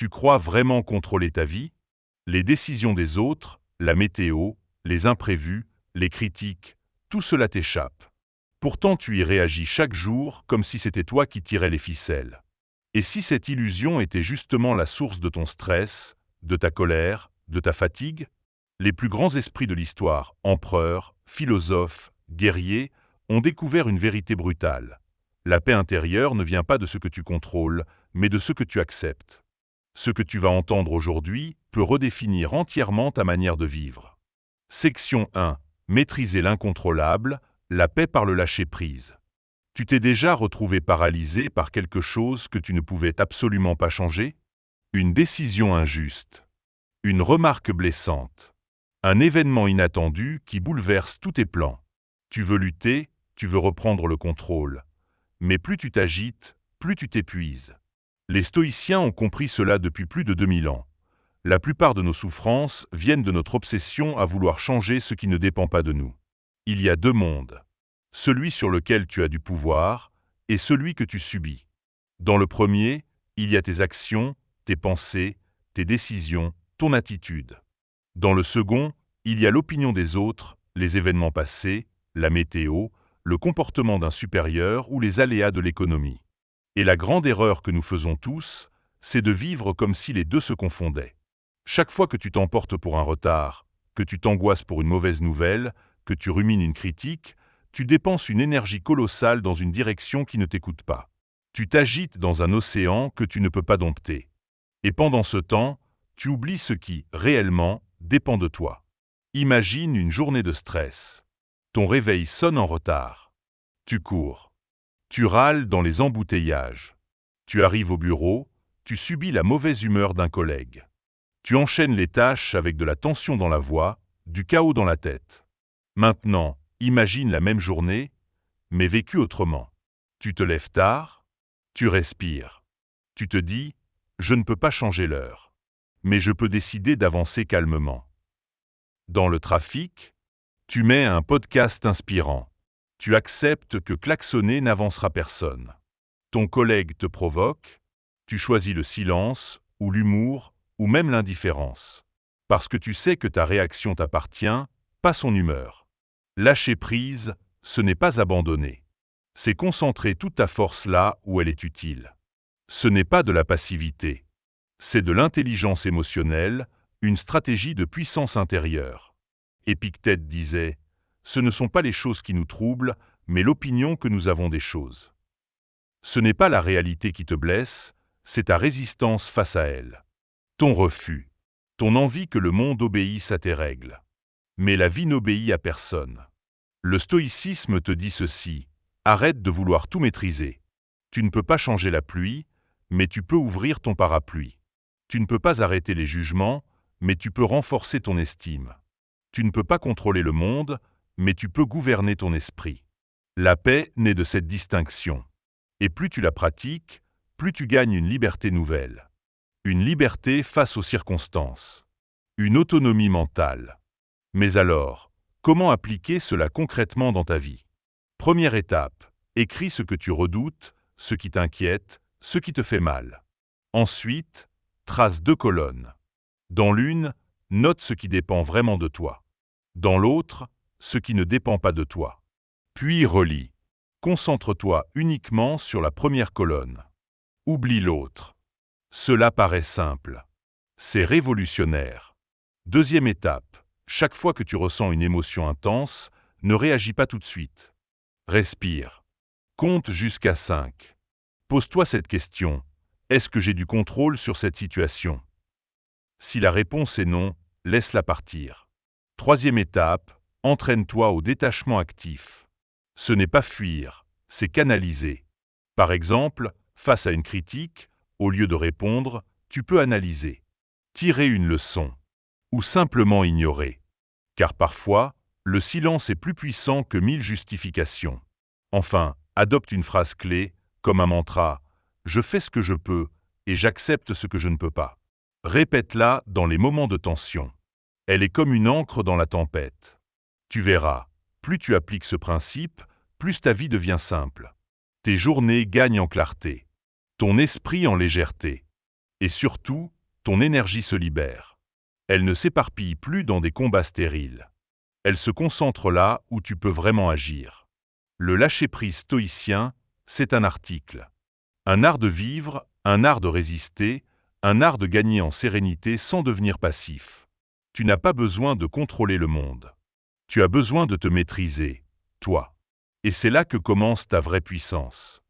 Tu crois vraiment contrôler ta vie? Les décisions des autres, la météo, les imprévus, les critiques, tout cela t'échappe. Pourtant tu y réagis chaque jour comme si c'était toi qui tirais les ficelles. Et si cette illusion était justement la source de ton stress, de ta colère, de ta fatigue? Les plus grands esprits de l'histoire, empereurs, philosophes, guerriers, ont découvert une vérité brutale. La paix intérieure ne vient pas de ce que tu contrôles, mais de ce que tu acceptes. Ce que tu vas entendre aujourd'hui peut redéfinir entièrement ta manière de vivre. Section 1. Maîtriser l'incontrôlable, la paix par le lâcher-prise. Tu t'es déjà retrouvé paralysé par quelque chose que tu ne pouvais absolument pas changer? Une décision injuste. Une remarque blessante. Un événement inattendu qui bouleverse tous tes plans. Tu veux lutter, tu veux reprendre le contrôle. Mais plus tu t'agites, plus tu t'épuises. Les stoïciens ont compris cela depuis plus de 2000 ans. La plupart de nos souffrances viennent de notre obsession à vouloir changer ce qui ne dépend pas de nous. Il y a deux mondes. Celui sur lequel tu as du pouvoir et celui que tu subis. Dans le premier, il y a tes actions, tes pensées, tes décisions, ton attitude. Dans le second, il y a l'opinion des autres, les événements passés, la météo, le comportement d'un supérieur ou les aléas de l'économie. Et la grande erreur que nous faisons tous, c'est de vivre comme si les deux se confondaient. Chaque fois que tu t'emportes pour un retard, que tu t'angoisses pour une mauvaise nouvelle, que tu rumines une critique, tu dépenses une énergie colossale dans une direction qui ne t'écoute pas. Tu t'agites dans un océan que tu ne peux pas dompter. Et pendant ce temps, tu oublies ce qui, réellement, dépend de toi. Imagine une journée de stress. Ton réveil sonne en retard. Tu cours. Tu râles dans les embouteillages. Tu arrives au bureau, tu subis la mauvaise humeur d'un collègue. Tu enchaînes les tâches avec de la tension dans la voix, du chaos dans la tête. Maintenant, imagine la même journée, mais vécue autrement. Tu te lèves tard, tu respires. Tu te dis, je ne peux pas changer l'heure, mais je peux décider d'avancer calmement. Dans le trafic, tu mets un podcast inspirant. Tu acceptes que klaxonner n'avancera personne. Ton collègue te provoque, tu choisis le silence, ou l'humour, ou même l'indifférence. Parce que tu sais que ta réaction t'appartient, pas son humeur. Lâcher prise, ce n'est pas abandonner. C'est concentrer toute ta force là où elle est utile. Ce n'est pas de la passivité. C'est de l'intelligence émotionnelle, une stratégie de puissance intérieure. Épictète disait « Ce ne sont pas les choses qui nous troublent, mais l'opinion que nous avons des choses. » Ce n'est pas la réalité qui te blesse, c'est ta résistance face à elle. Ton refus, ton envie que le monde obéisse à tes règles. Mais la vie n'obéit à personne. Le stoïcisme te dit ceci, arrête de vouloir tout maîtriser. Tu ne peux pas changer la pluie, mais tu peux ouvrir ton parapluie. Tu ne peux pas arrêter les jugements, mais tu peux renforcer ton estime. Tu ne peux pas contrôler le monde, mais tu peux gouverner ton esprit. La paix naît de cette distinction. Et plus tu la pratiques, plus tu gagnes une liberté nouvelle. Une liberté face aux circonstances. Une autonomie mentale. Mais alors, comment appliquer cela concrètement dans ta vie? Première étape, écris ce que tu redoutes, ce qui t'inquiète, ce qui te fait mal. Ensuite, trace 2 colonnes. Dans l'une, note ce qui dépend vraiment de toi. Dans l'autre, ce qui ne dépend pas de toi. Puis relis. Concentre-toi uniquement sur la première colonne. Oublie l'autre. Cela paraît simple. C'est révolutionnaire. Deuxième étape, chaque fois que tu ressens une émotion intense, ne réagis pas tout de suite. Respire. Compte jusqu'à 5. Pose-toi cette question. Est-ce que j'ai du contrôle sur cette situation? Si la réponse est non, laisse-la partir. Troisième étape, entraîne-toi au détachement actif. Ce n'est pas fuir, c'est canaliser. Par exemple, face à une critique, au lieu de répondre, tu peux analyser, tirer une leçon, ou simplement ignorer. Car parfois, le silence est plus puissant que 1000 justifications. Enfin, adopte une phrase clé, comme un mantra, « Je fais ce que je peux et j'accepte ce que je ne peux pas ». Répète-la dans les moments de tension. Elle est comme une ancre dans la tempête. Tu verras, plus tu appliques ce principe, plus ta vie devient simple. Tes journées gagnent en clarté. Ton esprit en légèreté. Et surtout, ton énergie se libère. Elle ne s'éparpille plus dans des combats stériles. Elle se concentre là où tu peux vraiment agir. Le lâcher-prise stoïcien, c'est un article. Un art de vivre, un art de résister, un art de gagner en sérénité sans devenir passif. Tu n'as pas besoin de contrôler le monde. Tu as besoin de te maîtriser, toi. Et c'est là que commence ta vraie puissance.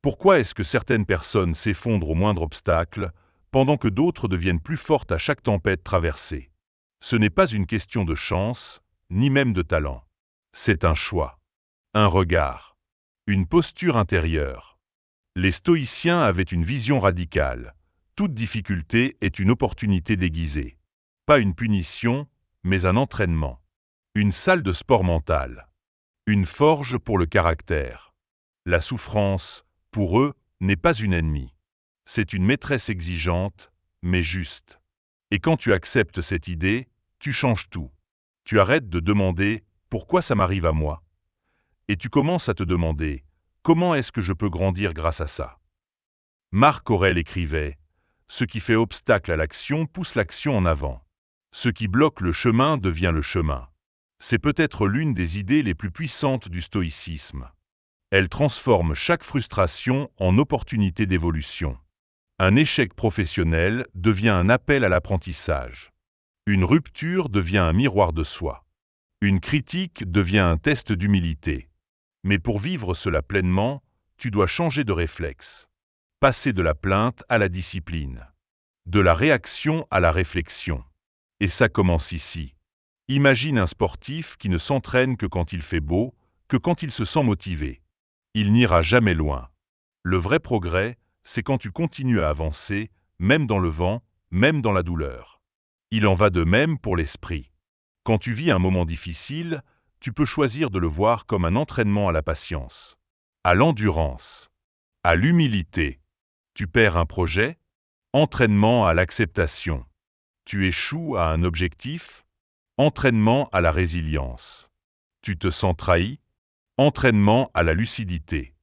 Pourquoi est-ce que certaines personnes s'effondrent au moindre obstacle, pendant que d'autres deviennent plus fortes à chaque tempête traversée? Ce n'est pas une question de chance, ni même de talent. C'est un choix. Un regard. Une posture intérieure. Les stoïciens avaient une vision radicale. Toute difficulté est une opportunité déguisée. Pas une punition, mais un entraînement. Une salle de sport mental. Une forge pour le caractère. La souffrance, pour eux, n'est pas une ennemie. C'est une maîtresse exigeante, mais juste. Et quand tu acceptes cette idée, tu changes tout. Tu arrêtes de demander « Pourquoi ça m'arrive à moi ?» et tu commences à te demander « Comment est-ce que je peux grandir grâce à ça ?» Marc Aurèle écrivait « Ce qui fait obstacle à l'action pousse l'action en avant. Ce qui bloque le chemin devient le chemin. » C'est peut-être l'une des idées les plus puissantes du stoïcisme. Elle transforme chaque frustration en opportunité d'évolution. Un échec professionnel devient un appel à l'apprentissage. Une rupture devient un miroir de soi. Une critique devient un test d'humilité. Mais pour vivre cela pleinement, tu dois changer de réflexe. Passer de la plainte à la discipline. De la réaction à la réflexion. Et ça commence ici. Imagine un sportif qui ne s'entraîne que quand il fait beau, que quand il se sent motivé. Il n'ira jamais loin. Le vrai progrès, c'est quand tu continues à avancer, même dans le vent, même dans la douleur. Il en va de même pour l'esprit. Quand tu vis un moment difficile, tu peux choisir de le voir comme un entraînement à la patience, à l'endurance, à l'humilité. Tu perds un projet, entraînement à l'acceptation. Tu échoues à un objectif, entraînement à la résilience. Tu te sens trahi, entraînement à la lucidité.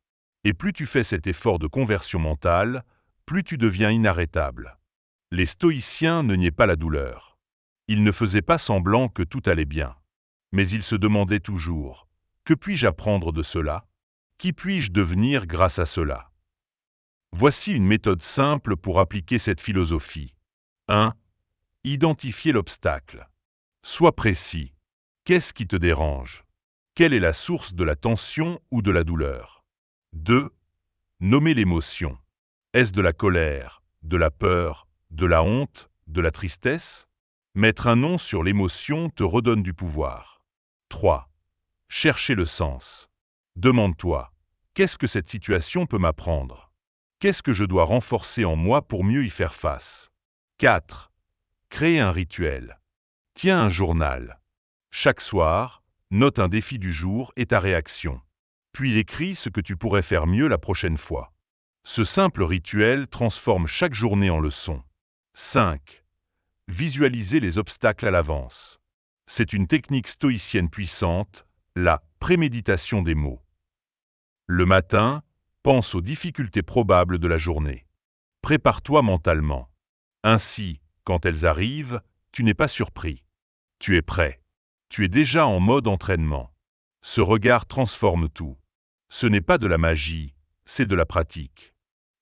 Et plus tu fais cet effort de conversion mentale, plus tu deviens inarrêtable. Les stoïciens ne niaient pas la douleur. Ils ne faisaient pas semblant que tout allait bien. Mais ils se demandaient toujours « Que puis-je apprendre de cela? Qui puis-je devenir grâce à cela ?» Voici une méthode simple pour appliquer cette philosophie. 1. Identifier l'obstacle. Sois précis. Qu'est-ce qui te dérange? Quelle est la source de la tension ou de la douleur? 2. Nommer l'émotion. Est-ce de la colère, de la peur, de la honte, de la tristesse? Mettre un nom sur l'émotion te redonne du pouvoir. 3. Chercher le sens. Demande-toi, qu'est-ce que cette situation peut m'apprendre? Qu'est-ce que je dois renforcer en moi pour mieux y faire face? 4. Créer un rituel. Tiens un journal. Chaque soir, note un défi du jour et ta réaction. Puis écris ce que tu pourrais faire mieux la prochaine fois. Ce simple rituel transforme chaque journée en leçon. 5. Visualiser les obstacles à l'avance. C'est une technique stoïcienne puissante, la préméditation des mots. Le matin, pense aux difficultés probables de la journée. Prépare-toi mentalement. Ainsi, quand elles arrivent, tu n'es pas surpris. Tu es prêt. Tu es déjà en mode entraînement. Ce regard transforme tout. Ce n'est pas de la magie, c'est de la pratique.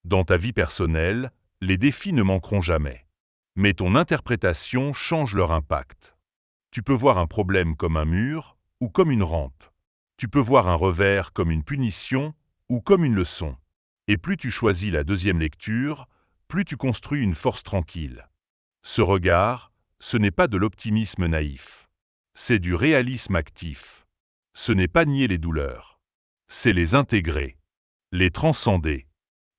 Dans ta vie personnelle, les défis ne manqueront jamais. Mais ton interprétation change leur impact. Tu peux voir un problème comme un mur ou comme une rampe. Tu peux voir un revers comme une punition ou comme une leçon. Et plus tu choisis la deuxième lecture, plus tu construis une force tranquille. Ce regard, ce n'est pas de l'optimisme naïf. C'est du réalisme actif. Ce n'est pas nier les douleurs. C'est les intégrer, les transcender.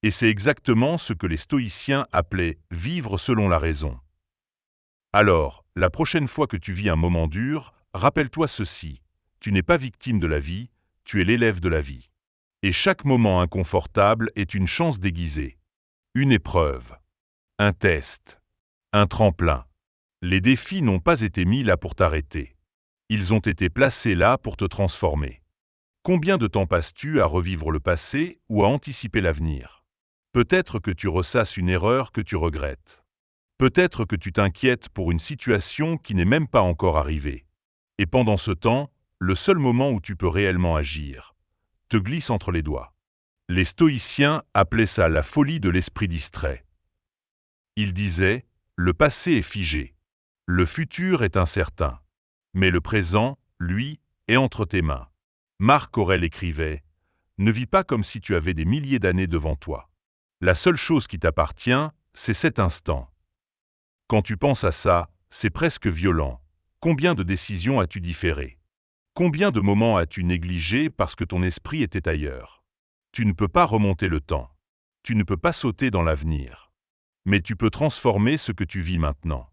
Et c'est exactement ce que les stoïciens appelaient « vivre selon la raison ». Alors, la prochaine fois que tu vis un moment dur, rappelle-toi ceci. Tu n'es pas victime de la vie, tu es l'élève de la vie. Et chaque moment inconfortable est une chance déguisée. Une épreuve. Un test. Un tremplin. Les défis n'ont pas été mis là pour t'arrêter. Ils ont été placés là pour te transformer. Combien de temps passes-tu à revivre le passé ou à anticiper l'avenir? Peut-être que tu ressasses une erreur que tu regrettes. Peut-être que tu t'inquiètes pour une situation qui n'est même pas encore arrivée. Et pendant ce temps, le seul moment où tu peux réellement agir te glisse entre les doigts. Les stoïciens appelaient ça la folie de l'esprit distrait. Ils disaient, le passé est figé, le futur est incertain, mais le présent, lui, est entre tes mains. Marc Aurèle écrivait, ne vis pas comme si tu avais des milliers d'années devant toi. La seule chose qui t'appartient, c'est cet instant. Quand tu penses à ça, c'est presque violent. Combien de décisions as-tu différées? Combien de moments as-tu négligés parce que ton esprit était ailleurs? Tu ne peux pas remonter le temps. Tu ne peux pas sauter dans l'avenir. Mais tu peux transformer ce que tu vis maintenant.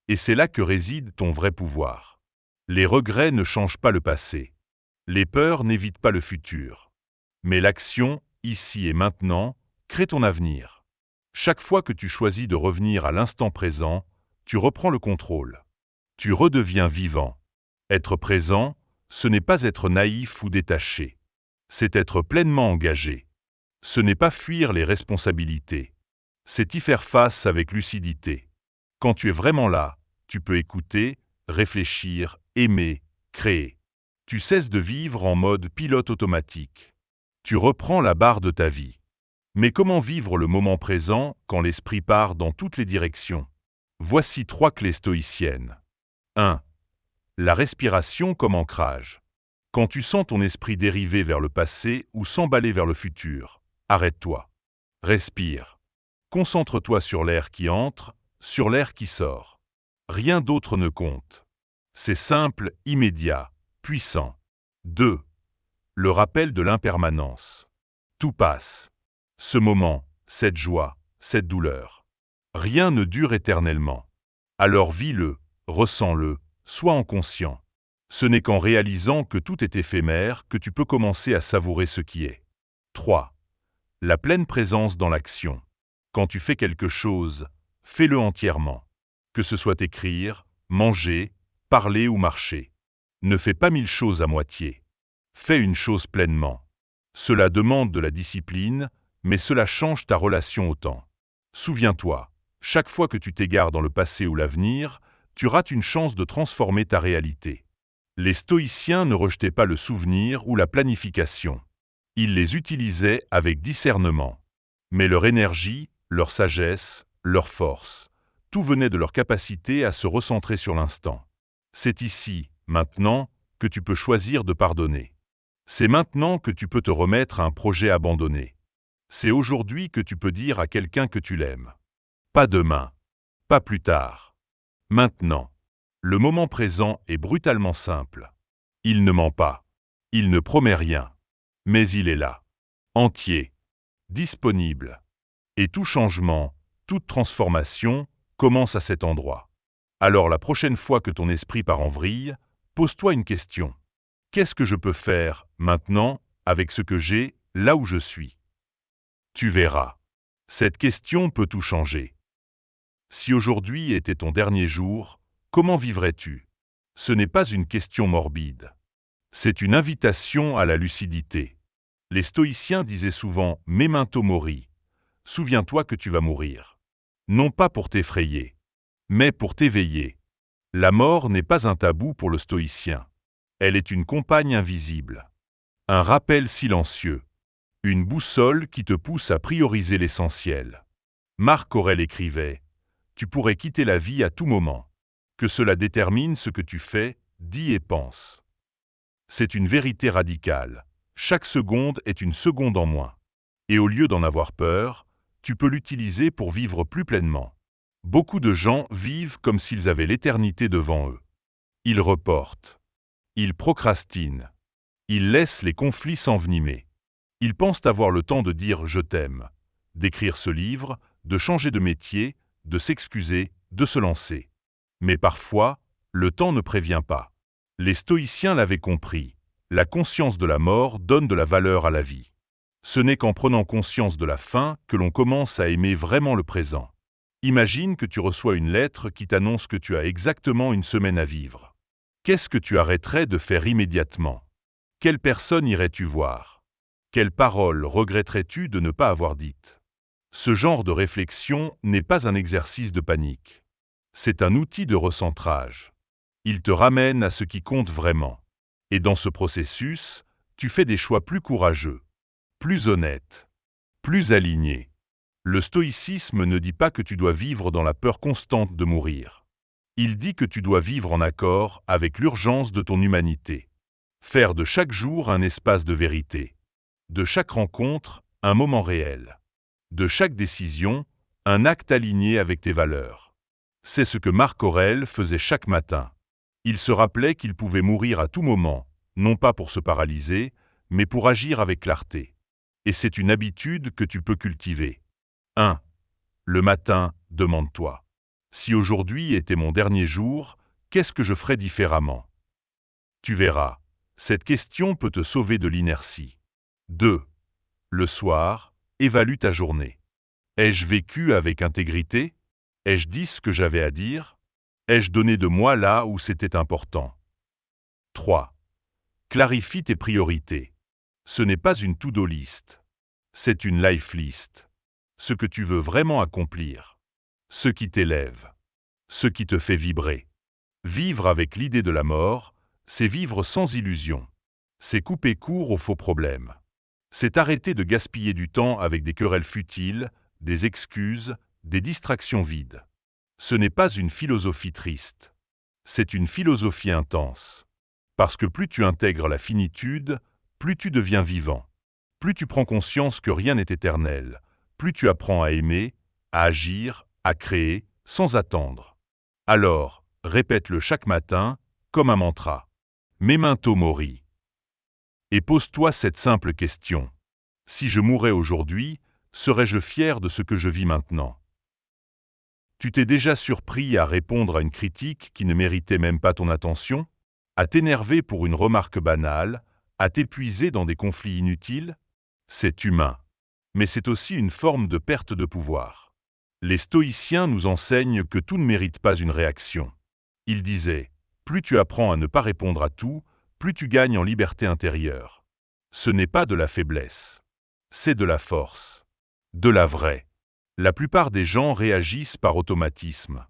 Et c'est là que réside ton vrai pouvoir. Les regrets ne changent pas le passé. Les peurs n'évitent pas le futur. Mais l'action, ici et maintenant, crée ton avenir. Chaque fois que tu choisis de revenir à l'instant présent, tu reprends le contrôle. Tu redeviens vivant. Être présent, ce n'est pas être naïf ou détaché. C'est être pleinement engagé. Ce n'est pas fuir les responsabilités. C'est y faire face avec lucidité. Quand tu es vraiment là, tu peux écouter, réfléchir, aimer, créer. Tu cesses de vivre en mode pilote automatique. Tu reprends la barre de ta vie. Mais comment vivre le moment présent quand l'esprit part dans toutes les directions? Voici 3 clés stoïciennes. 1. La respiration comme ancrage. Quand tu sens ton esprit dériver vers le passé ou s'emballer vers le futur, arrête-toi. Respire. Concentre-toi sur l'air qui entre, sur l'air qui sort. Rien d'autre ne compte. C'est simple, immédiat, puissant. 2. Le rappel de l'impermanence. Tout passe. Ce moment, cette joie, cette douleur. Rien ne dure éternellement. Alors vis-le, ressens-le, sois en conscient. Ce n'est qu'en réalisant que tout est éphémère que tu peux commencer à savourer ce qui est. 3. La pleine présence dans l'action. Quand tu fais quelque chose, fais-le entièrement. Que ce soit écrire, manger, parler ou marcher. Ne fais pas 1000 choses à moitié. Fais une chose pleinement. Cela demande de la discipline, mais cela change ta relation au temps. Souviens-toi, chaque fois que tu t'égares dans le passé ou l'avenir, tu rates une chance de transformer ta réalité. Les stoïciens ne rejetaient pas le souvenir ou la planification. Ils les utilisaient avec discernement. Mais leur énergie, leur sagesse, leur force, tout venait de leur capacité à se recentrer sur l'instant. C'est ici, maintenant, que tu peux choisir de pardonner. C'est maintenant que tu peux te remettre à un projet abandonné. C'est aujourd'hui que tu peux dire à quelqu'un que tu l'aimes. Pas demain, pas plus tard. Maintenant. Le moment présent est brutalement simple. Il ne ment pas. Il ne promet rien. Mais il est là. Entier. Disponible. Et tout changement, toute transformation commence à cet endroit. Alors la prochaine fois que ton esprit part en vrille, pose-toi une question. Qu'est-ce que je peux faire, maintenant, avec ce que j'ai, là où je suis? Tu verras. Cette question peut tout changer. Si aujourd'hui était ton dernier jour, comment vivrais-tu? Ce n'est pas une question morbide. C'est une invitation à la lucidité. Les stoïciens disaient souvent « memento mori », souviens-toi que tu vas mourir. Non pas pour t'effrayer, mais pour t'éveiller. La mort n'est pas un tabou pour le stoïcien. Elle est une compagne invisible. Un rappel silencieux. Une boussole qui te pousse à prioriser l'essentiel. Marc Aurèle écrivait « Tu pourrais quitter la vie à tout moment. Que cela détermine ce que tu fais, dis et penses. » C'est une vérité radicale. Chaque seconde est une seconde en moins. Et au lieu d'en avoir peur, tu peux l'utiliser pour vivre plus pleinement. Beaucoup de gens vivent comme s'ils avaient l'éternité devant eux. Ils reportent. Ils procrastinent. Ils laissent les conflits s'envenimer. Ils pensent avoir le temps de dire « je t'aime », d'écrire ce livre, de changer de métier, de s'excuser, de se lancer. Mais parfois, le temps ne prévient pas. Les stoïciens l'avaient compris. La conscience de la mort donne de la valeur à la vie. Ce n'est qu'en prenant conscience de la fin que l'on commence à aimer vraiment le présent. Imagine que tu reçois une lettre qui t'annonce que tu as exactement une semaine à vivre. Qu'est-ce que tu arrêterais de faire immédiatement? Quelle personne irais-tu voir? Quelles paroles regretterais-tu de ne pas avoir dites? Ce genre de réflexion n'est pas un exercice de panique. C'est un outil de recentrage. Il te ramène à ce qui compte vraiment. Et dans ce processus, tu fais des choix plus courageux, plus honnêtes, plus alignés. Le stoïcisme ne dit pas que tu dois vivre dans la peur constante de mourir. Il dit que tu dois vivre en accord avec l'urgence de ton humanité. Faire de chaque jour un espace de vérité. De chaque rencontre, un moment réel. De chaque décision, un acte aligné avec tes valeurs. C'est ce que Marc Aurèle faisait chaque matin. Il se rappelait qu'il pouvait mourir à tout moment, non pas pour se paralyser, mais pour agir avec clarté. Et c'est une habitude que tu peux cultiver. 1. Le matin, demande-toi. Si aujourd'hui était mon dernier jour, qu'est-ce que je ferais différemment? Tu verras, cette question peut te sauver de l'inertie. 2. Le soir, évalue ta journée. Ai-je vécu avec intégrité? Ai-je dit ce que j'avais à dire? Ai-je donné de moi là où c'était important? 3. Clarifie tes priorités. Ce n'est pas une to-do list. C'est une life list. Ce que tu veux vraiment accomplir. Ce qui t'élève. Ce qui te fait vibrer. Vivre avec l'idée de la mort, c'est vivre sans illusion. C'est couper court aux faux problèmes. C'est arrêter de gaspiller du temps avec des querelles futiles, des excuses, des distractions vides. Ce n'est pas une philosophie triste. C'est une philosophie intense. Parce que plus tu intègres la finitude, plus tu deviens vivant. Plus tu prends conscience que rien n'est éternel, plus tu apprends à aimer, à agir, à créer, sans attendre. Alors, répète-le chaque matin, comme un mantra. Memento mori. Et pose-toi cette simple question. Si je mourais aujourd'hui, serais-je fier de ce que je vis maintenant? Tu t'es déjà surpris à répondre à une critique qui ne méritait même pas ton attention? À t'énerver pour une remarque banale? À t'épuiser dans des conflits inutiles? C'est humain. Mais c'est aussi une forme de perte de pouvoir. Les stoïciens nous enseignent que tout ne mérite pas une réaction. Ils disaient, plus tu apprends à ne pas répondre à tout, plus tu gagnes en liberté intérieure. Ce n'est pas de la faiblesse. C'est de la force. De la vraie. La plupart des gens réagissent par automatisme.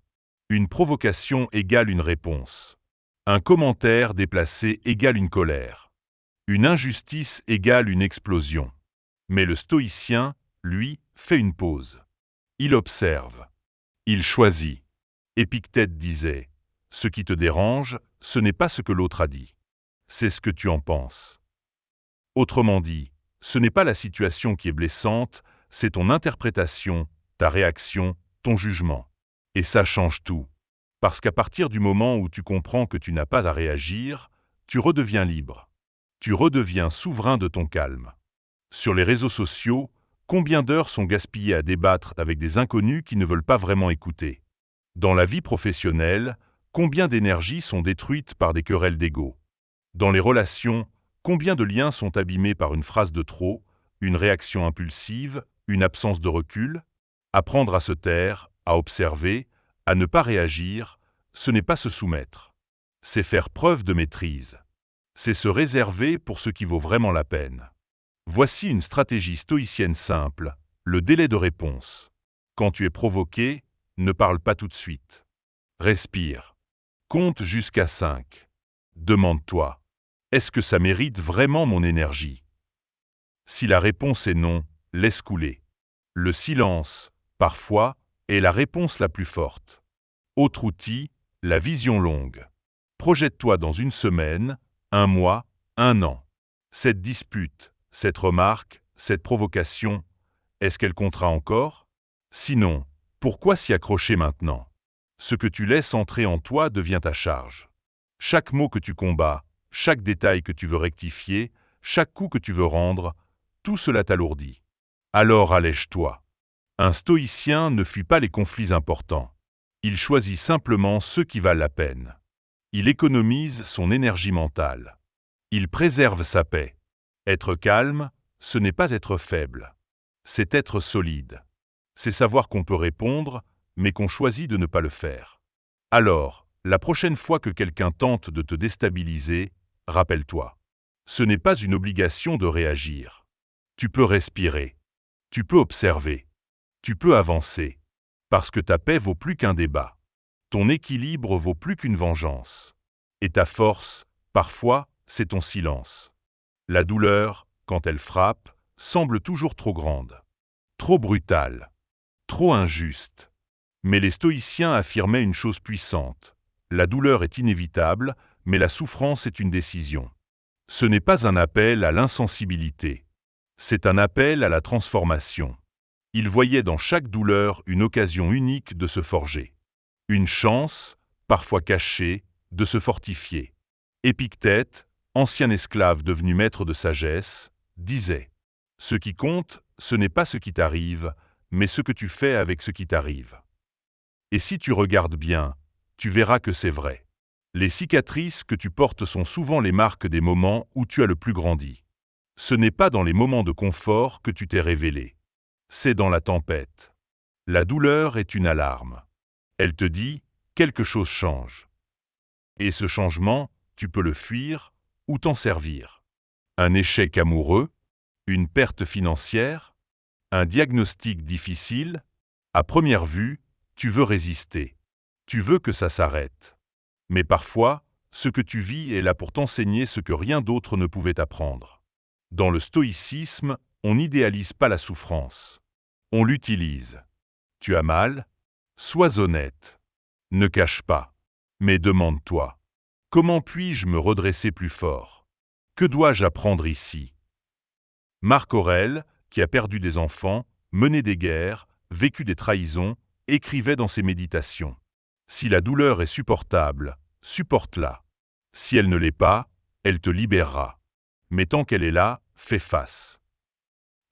Une provocation égale une réponse. Un commentaire déplacé égale une colère. Une injustice égale une explosion. Mais le stoïcien, lui, fait une pause. Il observe. Il choisit. Épictète disait, « Ce qui te dérange, ce n'est pas ce que l'autre a dit. C'est ce que tu en penses. » Autrement dit, ce n'est pas la situation qui est blessante, c'est ton interprétation, ta réaction, ton jugement. Et ça change tout. Parce qu'à partir du moment où tu comprends que tu n'as pas à réagir, tu redeviens libre. Tu redeviens souverain de ton calme. Sur les réseaux sociaux, combien d'heures sont gaspillées à débattre avec des inconnus qui ne veulent pas vraiment écouter? Dans la vie professionnelle, combien d'énergie sont détruites par des querelles d'ego? Dans les relations, combien de liens sont abîmés par une phrase de trop, une réaction impulsive, une absence de recul? Apprendre à se taire, à observer, à ne pas réagir, ce n'est pas se soumettre. C'est faire preuve de maîtrise. C'est se réserver pour ce qui vaut vraiment la peine. Voici une stratégie stoïcienne simple, le délai de réponse. Quand tu es provoqué, ne parle pas tout de suite. Respire. Compte jusqu'à 5. Demande-toi, est-ce que ça mérite vraiment mon énergie? Si la réponse est non, laisse couler. Le silence, parfois, est la réponse la plus forte. Autre outil, la vision longue. Projette-toi dans une semaine, un mois, un an. Cette dispute, cette remarque, cette provocation, est-ce qu'elle comptera encore? Sinon, pourquoi s'y accrocher maintenant? Ce que tu laisses entrer en toi devient ta charge. Chaque mot que tu combats, chaque détail que tu veux rectifier, chaque coup que tu veux rendre, tout cela t'alourdit. Alors allège-toi. Un stoïcien ne fuit pas les conflits importants. Il choisit simplement ceux qui valent la peine. Il économise son énergie mentale. Il préserve sa paix. Être calme, ce n'est pas être faible. C'est être solide. C'est savoir qu'on peut répondre, mais qu'on choisit de ne pas le faire. Alors, la prochaine fois que quelqu'un tente de te déstabiliser, rappelle-toi. Ce n'est pas une obligation de réagir. Tu peux respirer. Tu peux observer. Tu peux avancer. Parce que ta paix vaut plus qu'un débat. Ton équilibre vaut plus qu'une vengeance. Et ta force, parfois, c'est ton silence. La douleur, quand elle frappe, semble toujours trop grande. Trop brutale. Trop injuste. Mais les stoïciens affirmaient une chose puissante. La douleur est inévitable, mais la souffrance est une décision. Ce n'est pas un appel à l'insensibilité. C'est un appel à la transformation. Ils voyaient dans chaque douleur une occasion unique de se forger. Une chance, parfois cachée, de se fortifier. Épictète, ancien esclave devenu maître de sagesse, disait « Ce qui compte, ce n'est pas ce qui t'arrive, mais ce que tu fais avec ce qui t'arrive. » Et si tu regardes bien, tu verras que c'est vrai. Les cicatrices que tu portes sont souvent les marques des moments où tu as le plus grandi. Ce n'est pas dans les moments de confort que tu t'es révélé. C'est dans la tempête. La douleur est une alarme. Elle te dit « quelque chose change ». Et ce changement, tu peux le fuir ou t'en servir. Un échec amoureux, une perte financière, un diagnostic difficile, à première vue, tu veux résister. Tu veux que ça s'arrête. Mais parfois, ce que tu vis est là pour t'enseigner ce que rien d'autre ne pouvait t'apprendre. Dans le stoïcisme, on n'idéalise pas la souffrance. On l'utilise. Tu as mal? Sois honnête. Ne cache pas. Mais demande-toi. Comment puis-je me redresser plus fort? Que dois-je apprendre ici? Marc Aurèle, qui a perdu des enfants, mené des guerres, vécu des trahisons, écrivait dans ses méditations. Si la douleur est supportable, supporte-la. Si elle ne l'est pas, elle te libérera. Mais tant qu'elle est là, fais face.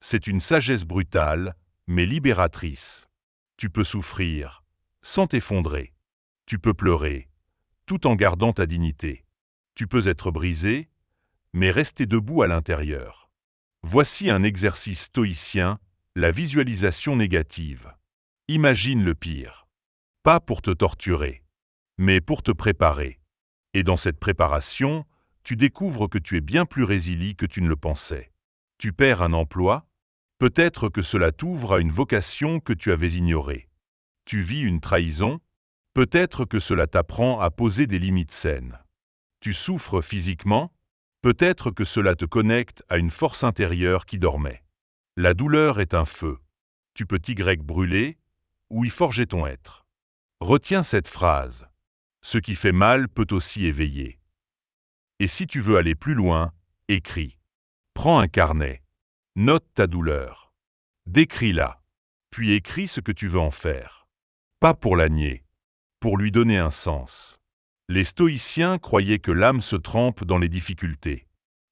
C'est une sagesse brutale, mais libératrice. Tu peux souffrir, sans t'effondrer. Tu peux pleurer, tout en gardant ta dignité. Tu peux être brisé, mais rester debout à l'intérieur. Voici un exercice stoïcien, la visualisation négative. Imagine le pire. Pas pour te torturer, mais pour te préparer. Et dans cette préparation, tu découvres que tu es bien plus résilient que tu ne le pensais. Tu perds un emploi? Peut-être que cela t'ouvre à une vocation que tu avais ignorée. Tu vis une trahison? Peut-être que cela t'apprend à poser des limites saines. Tu souffres physiquement? Peut-être que cela te connecte à une force intérieure qui dormait. La douleur est un feu. Tu peux t'y brûler ou y forger ton être. Retiens cette phrase. Ce qui fait mal peut aussi éveiller. Et si tu veux aller plus loin, écris. Prends un carnet. Note ta douleur. Décris-la. Puis écris ce que tu veux en faire. Pas pour la nier. Pour lui donner un sens. Les stoïciens croyaient que l'âme se trempe dans les difficultés.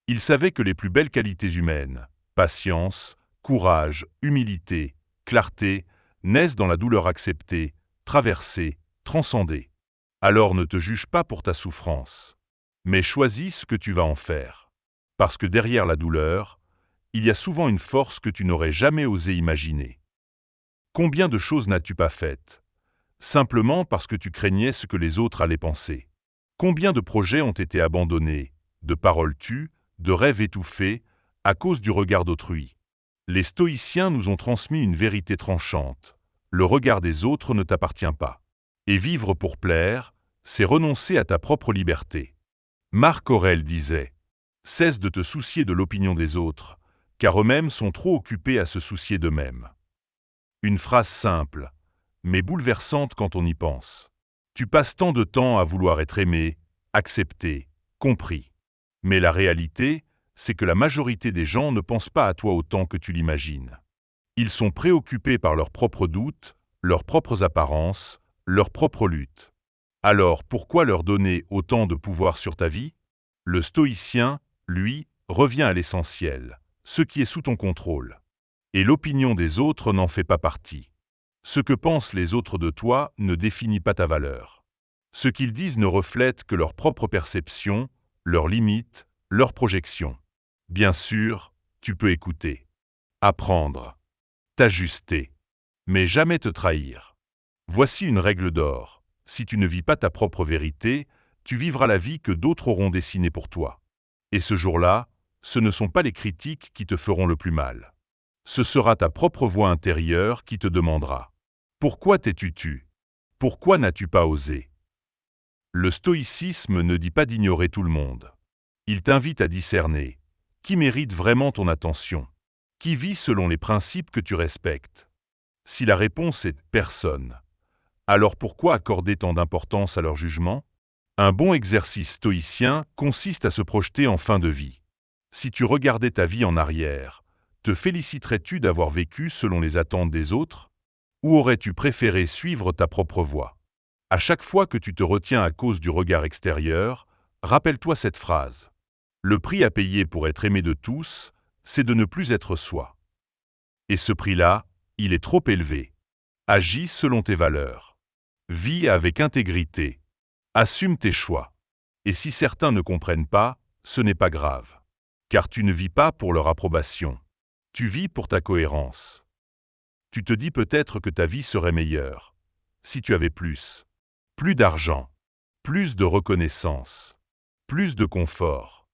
Ils savaient que les plus belles qualités humaines, patience, courage, humilité, clarté, naissent dans la douleur acceptée, traversée, transcendée. Alors ne te juge pas pour ta souffrance, mais choisis ce que tu vas en faire. Parce que derrière la douleur, il y a souvent une force que tu n'aurais jamais osé imaginer. Combien de choses n'as-tu pas faites? Simplement parce que tu craignais ce que les autres allaient penser. Combien de projets ont été abandonnés, de paroles tues, de rêves étouffés, à cause du regard d'autrui? Les stoïciens nous ont transmis une vérité tranchante. Le regard des autres ne t'appartient pas. Et vivre pour plaire, c'est renoncer à ta propre liberté. Marc Aurèle disait « Cesse de te soucier de l'opinion des autres, car eux-mêmes sont trop occupés à se soucier d'eux-mêmes. » Une phrase simple, mais bouleversante quand on y pense. Tu passes tant de temps à vouloir être aimé, accepté, compris. Mais la réalité, c'est que la majorité des gens ne pensent pas à toi autant que tu l'imagines. Ils sont préoccupés par leurs propres doutes, leurs propres apparences, leurs propres luttes. Alors pourquoi leur donner autant de pouvoir sur ta vie? Le stoïcien, lui, revient à l'essentiel, ce qui est sous ton contrôle. Et l'opinion des autres n'en fait pas partie. Ce que pensent les autres de toi ne définit pas ta valeur. Ce qu'ils disent ne reflète que leur propre perception, leurs limites, leurs projections. Bien sûr, tu peux écouter, apprendre, t'ajuster, mais jamais te trahir. Voici une règle d'or. Si tu ne vis pas ta propre vérité, tu vivras la vie que d'autres auront dessinée pour toi. Et ce jour-là, ce ne sont pas les critiques qui te feront le plus mal. Ce sera ta propre voix intérieure qui te demandera « Pourquoi t'es-tu tu? Pourquoi n'as-tu pas osé ?» Le stoïcisme ne dit pas d'ignorer tout le monde. Il t'invite à discerner qui mérite vraiment ton attention, qui vit selon les principes que tu respectes. Si la réponse est « personne », alors pourquoi accorder tant d'importance à leur jugement? Un bon exercice stoïcien consiste à se projeter en fin de vie. Si tu regardais ta vie en arrière, te féliciterais-tu d'avoir vécu selon les attentes des autres? Ou aurais-tu préféré suivre ta propre voie? À chaque fois que tu te retiens à cause du regard extérieur, rappelle-toi cette phrase. Le prix à payer pour être aimé de tous, c'est de ne plus être soi. Et ce prix-là, il est trop élevé. Agis selon tes valeurs. Vis avec intégrité. Assume tes choix. Et si certains ne comprennent pas, ce n'est pas grave. Car tu ne vis pas pour leur approbation. Tu vis pour ta cohérence. Tu te dis peut-être que ta vie serait meilleure si tu avais plus d'argent, plus de reconnaissance, plus de confort,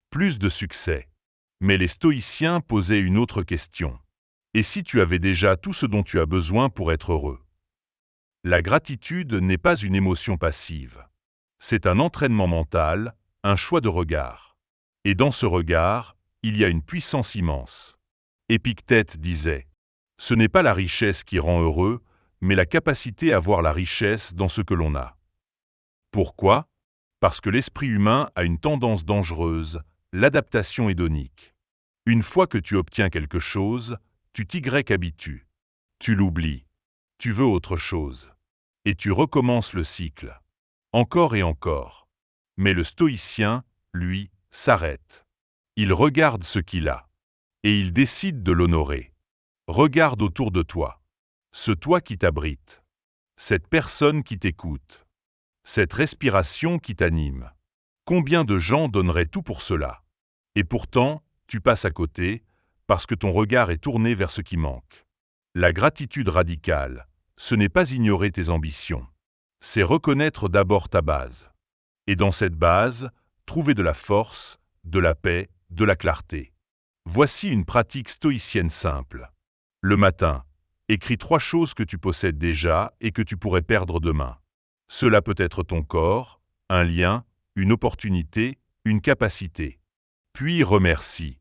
plus de succès. Mais les stoïciens posaient une autre question. Et si tu avais déjà tout ce dont tu as besoin pour être heureux? La gratitude n'est pas une émotion passive. C'est un entraînement mental, un choix de regard. Et dans ce regard, il y a une puissance immense. Épictète disait « Ce n'est pas la richesse qui rend heureux, mais la capacité à voir la richesse dans ce que l'on a. » Pourquoi? Parce que l'esprit humain a une tendance dangereuse, l'adaptation hédonique. Une fois que tu obtiens quelque chose, tu t'y habitues. Tu l'oublies. Tu veux autre chose. Et tu recommences le cycle. Encore et encore. Mais le stoïcien, lui, s'arrête. Il regarde ce qu'il a. Et il décide de l'honorer. Regarde autour de toi. Ce toi qui t'abrite. Cette personne qui t'écoute. Cette respiration qui t'anime. Combien de gens donneraient tout pour cela? Et pourtant, tu passes à côté, parce que ton regard est tourné vers ce qui manque. La gratitude radicale, ce n'est pas ignorer tes ambitions. C'est reconnaître d'abord ta base. Et dans cette base, trouver de la force, de la paix, de la clarté. Voici une pratique stoïcienne simple. Le matin, écris 3 choses que tu possèdes déjà et que tu pourrais perdre demain. Cela peut être ton corps, un lien, une opportunité, une capacité. Puis remercie.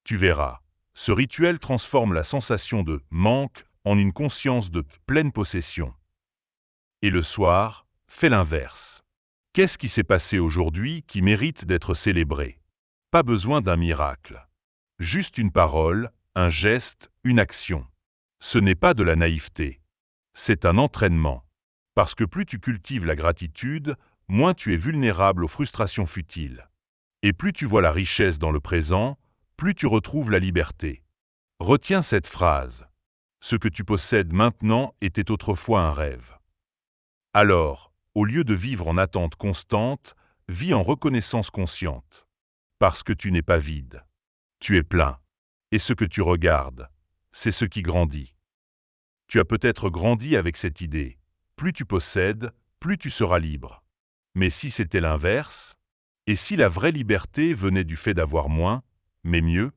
Tu verras, ce rituel transforme la sensation de manque en une conscience de pleine possession. Et le soir, fais l'inverse. Qu'est-ce qui s'est passé aujourd'hui qui mérite d'être célébré? Pas besoin d'un miracle. Juste une parole, un geste, une action. Ce n'est pas de la naïveté. C'est un entraînement. Parce que plus tu cultives la gratitude, moins tu es vulnérable aux frustrations futiles. Et plus tu vois la richesse dans le présent, plus tu retrouves la liberté. Retiens cette phrase. Ce que tu possèdes maintenant était autrefois un rêve. Alors, au lieu de vivre en attente constante, vis en reconnaissance consciente. Parce que tu n'es pas vide. Tu es plein. Et ce que tu regardes, c'est ce qui grandit. Tu as peut-être grandi avec cette idée. Plus tu possèdes, plus tu seras libre. Mais si c'était l'inverse? Et si la vraie liberté venait du fait d'avoir moins, mais mieux?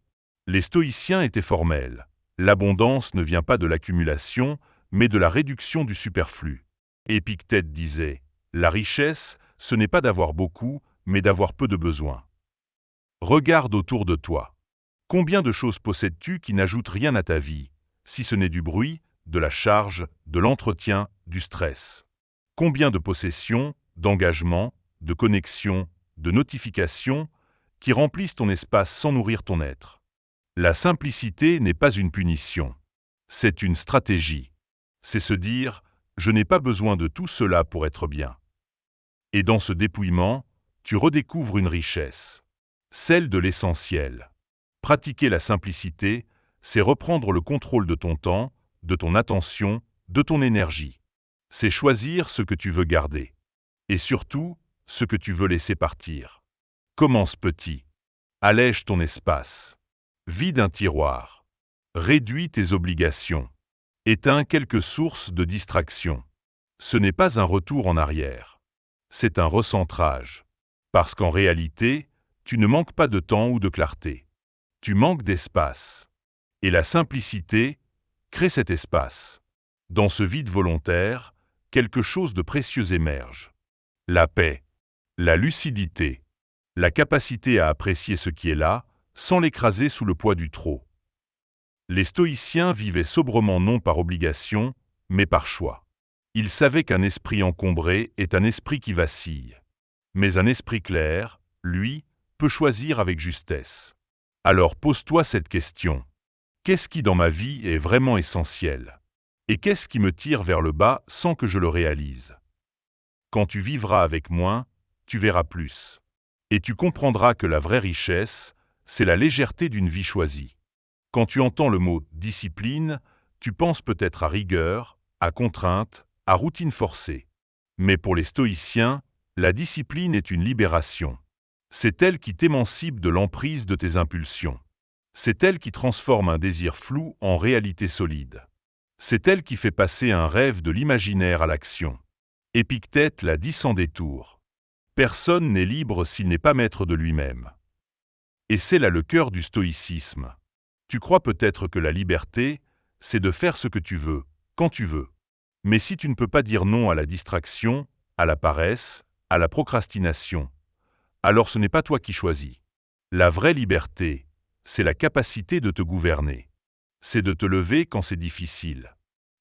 Les stoïciens étaient formels. L'abondance ne vient pas de l'accumulation, mais de la réduction du superflu. Épictète disait, la richesse, ce n'est pas d'avoir beaucoup, mais d'avoir peu de besoins. Regarde autour de toi. Combien de choses possèdes-tu qui n'ajoutent rien à ta vie, si ce n'est du bruit, de la charge, de l'entretien, du stress? Combien de possessions, d'engagements, de connexions, de notifications qui remplissent ton espace sans nourrir ton être? La simplicité n'est pas une punition. C'est une stratégie. C'est se dire « je n'ai pas besoin de tout cela pour être bien ». Et dans ce dépouillement, tu redécouvres une richesse, celle de l'essentiel. Pratiquer la simplicité, c'est reprendre le contrôle de ton temps, de ton attention, de ton énergie. C'est choisir ce que tu veux garder. Et surtout, ce que tu veux laisser partir. Commence petit. Allège ton espace. Vide un tiroir. Réduis tes obligations. Éteins quelques sources de distraction. Ce n'est pas un retour en arrière. C'est un recentrage. Parce qu'en réalité, tu ne manques pas de temps ou de clarté. Tu manques d'espace. Et la simplicité crée cet espace. Dans ce vide volontaire, quelque chose de précieux émerge. La paix, la lucidité, la capacité à apprécier ce qui est là, sans l'écraser sous le poids du trop. Les stoïciens vivaient sobrement non par obligation, mais par choix. Ils savaient qu'un esprit encombré est un esprit qui vacille. Mais un esprit clair, lui, peut choisir avec justesse. Alors pose-toi cette question. Qu'est-ce qui dans ma vie est vraiment essentiel? Et qu'est-ce qui me tire vers le bas sans que je le réalise? Quand tu vivras avec moins, tu verras plus. Et tu comprendras que la vraie richesse, c'est la légèreté d'une vie choisie. Quand tu entends le mot « discipline », tu penses peut-être à rigueur, à contrainte, à routine forcée. Mais pour les stoïciens, la discipline est une libération. C'est elle qui t'émancipe de l'emprise de tes impulsions. C'est elle qui transforme un désir flou en réalité solide. C'est elle qui fait passer un rêve de l'imaginaire à l'action. Épictète l'a dit sans détour. Personne n'est libre s'il n'est pas maître de lui-même. Et c'est là le cœur du stoïcisme. Tu crois peut-être que la liberté, c'est de faire ce que tu veux, quand tu veux. Mais si tu ne peux pas dire non à la distraction, à la paresse, à la procrastination, alors ce n'est pas toi qui choisis. La vraie liberté, c'est la capacité de te gouverner. C'est de te lever quand c'est difficile.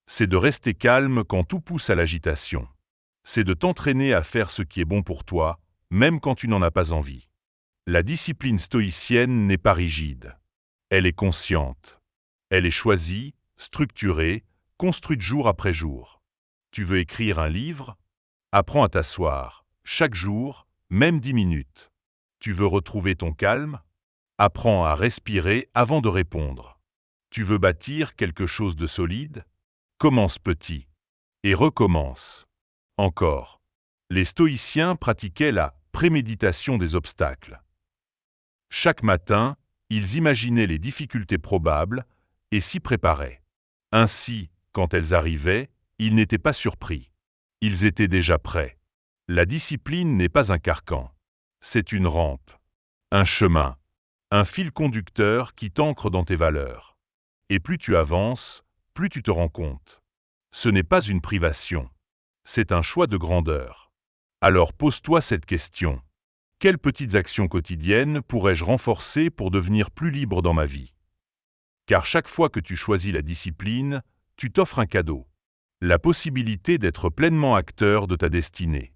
C'est de rester calme quand tout pousse à l'agitation. C'est de t'entraîner à faire ce qui est bon pour toi, même quand tu n'en as pas envie. La discipline stoïcienne n'est pas rigide. Elle est consciente. Elle est choisie, structurée, construite jour après jour. Tu veux écrire un livre? Apprends à t'asseoir, chaque jour, même 10 minutes. Tu veux retrouver ton calme? Apprends à respirer avant de répondre. Tu veux bâtir quelque chose de solide? Commence petit. Et recommence. Encore. Les stoïciens pratiquaient la préméditation des obstacles. Chaque matin, ils imaginaient les difficultés probables et s'y préparaient. Ainsi, quand elles arrivaient, ils n'étaient pas surpris. Ils étaient déjà prêts. La discipline n'est pas un carcan. C'est une rampe, un chemin, un fil conducteur qui t'ancre dans tes valeurs. Et plus tu avances, plus tu te rends compte. Ce n'est pas une privation. C'est un choix de grandeur. Alors pose-toi cette question. Quelles petites actions quotidiennes pourrais-je renforcer pour devenir plus libre dans ma vie? Car chaque fois que tu choisis la discipline, tu t'offres un cadeau. La possibilité d'être pleinement acteur de ta destinée.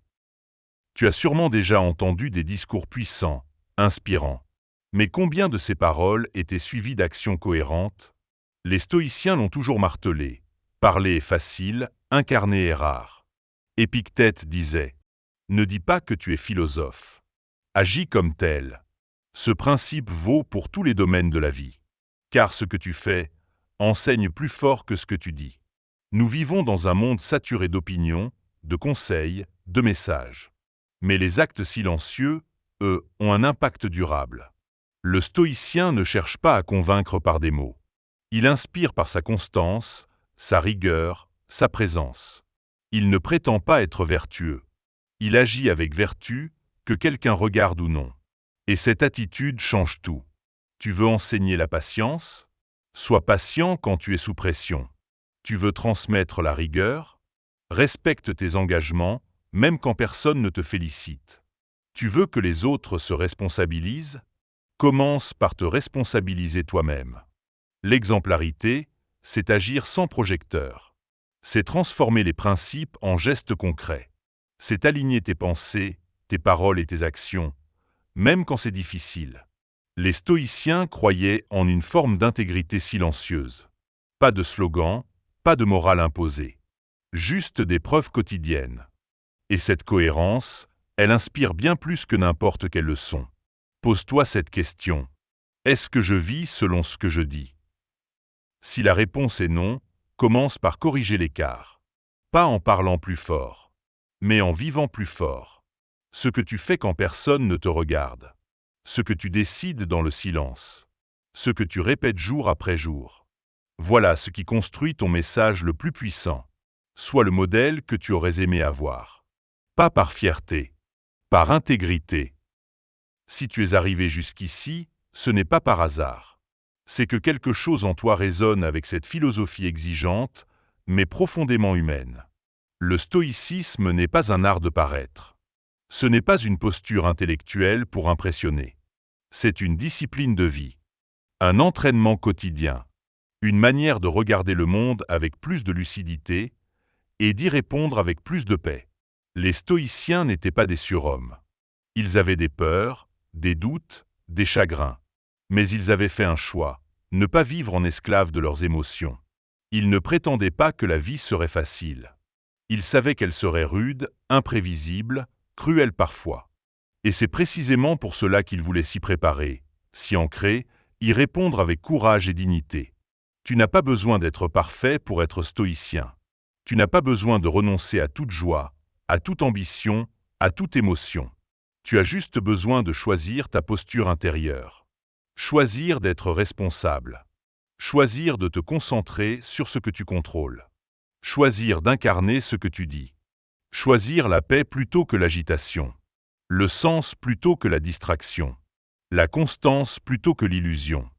Tu as sûrement déjà entendu des discours puissants, inspirants. Mais combien de ces paroles étaient suivies d'actions cohérentes? Les stoïciens l'ont toujours martelé. Parler est facile, incarner est rare. Épictète disait « Ne dis pas que tu es philosophe. Agis comme tel. » Ce principe vaut pour tous les domaines de la vie. Car ce que tu fais enseigne plus fort que ce que tu dis. Nous vivons dans un monde saturé d'opinions, de conseils, de messages. Mais les actes silencieux, eux, ont un impact durable. Le stoïcien ne cherche pas à convaincre par des mots. Il inspire par sa constance, sa rigueur, sa présence. Il ne prétend pas être vertueux. Il agit avec vertu, que quelqu'un regarde ou non. Et cette attitude change tout. Tu veux enseigner la patience? Sois patient quand tu es sous pression. Tu veux transmettre la rigueur? Respecte tes engagements, même quand personne ne te félicite. Tu veux que les autres se responsabilisent? Commence par te responsabiliser toi-même. L'exemplarité, c'est agir sans projecteur. C'est transformer les principes en gestes concrets. C'est aligner tes pensées, tes paroles et tes actions, même quand c'est difficile. Les stoïciens croyaient en une forme d'intégrité silencieuse. Pas de slogan, pas de morale imposée. Juste des preuves quotidiennes. Et cette cohérence, elle inspire bien plus que n'importe quelle leçon. Pose-toi cette question. Est-ce que je vis selon ce que je dis? Si la réponse est non, commence par corriger l'écart. Pas en parlant plus fort, mais en vivant plus fort. Ce que tu fais quand personne ne te regarde. Ce que tu décides dans le silence. Ce que tu répètes jour après jour. Voilà ce qui construit ton message le plus puissant. Sois le modèle que tu aurais aimé avoir. Pas par fierté, par intégrité. Si tu es arrivé jusqu'ici, ce n'est pas par hasard. C'est que quelque chose en toi résonne avec cette philosophie exigeante, mais profondément humaine. Le stoïcisme n'est pas un art de paraître. Ce n'est pas une posture intellectuelle pour impressionner. C'est une discipline de vie. Un entraînement quotidien. Une manière de regarder le monde avec plus de lucidité et d'y répondre avec plus de paix. Les stoïciens n'étaient pas des surhommes. Ils avaient des peurs, des doutes, des chagrins. Mais ils avaient fait un choix, ne pas vivre en esclaves de leurs émotions. Ils ne prétendaient pas que la vie serait facile. Ils savaient qu'elle serait rude, imprévisible, cruelle parfois. Et c'est précisément pour cela qu'ils voulaient s'y préparer, s'y ancrer, y répondre avec courage et dignité. Tu n'as pas besoin d'être parfait pour être stoïcien. Tu n'as pas besoin de renoncer à toute joie, à toute ambition, à toute émotion. Tu as juste besoin de choisir ta posture intérieure. Choisir d'être responsable. Choisir de te concentrer sur ce que tu contrôles. Choisir d'incarner ce que tu dis. Choisir la paix plutôt que l'agitation. Le sens plutôt que la distraction. La constance plutôt que l'illusion.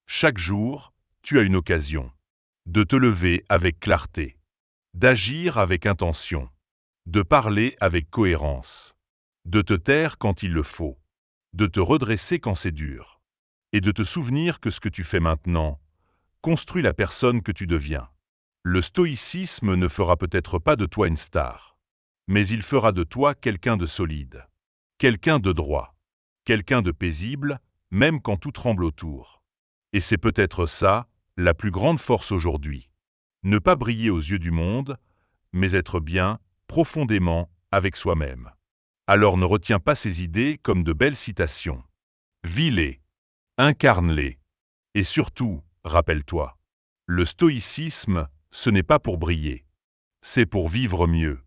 Chaque jour, tu as une occasion de te lever avec clarté, d'agir avec intention, de parler avec cohérence, de te taire quand il le faut, de te redresser quand c'est dur, et de te souvenir que ce que tu fais maintenant construit la personne que tu deviens. Le stoïcisme ne fera peut-être pas de toi une star, mais il fera de toi quelqu'un de solide, quelqu'un de droit, quelqu'un de paisible, même quand tout tremble autour. Et c'est peut-être ça, la plus grande force aujourd'hui. Ne pas briller aux yeux du monde, mais être bien, profondément, avec soi-même. Alors ne retiens pas ces idées comme de belles citations. Vis-les, incarne-les. Et surtout, rappelle-toi, le stoïcisme, ce n'est pas pour briller. C'est pour vivre mieux.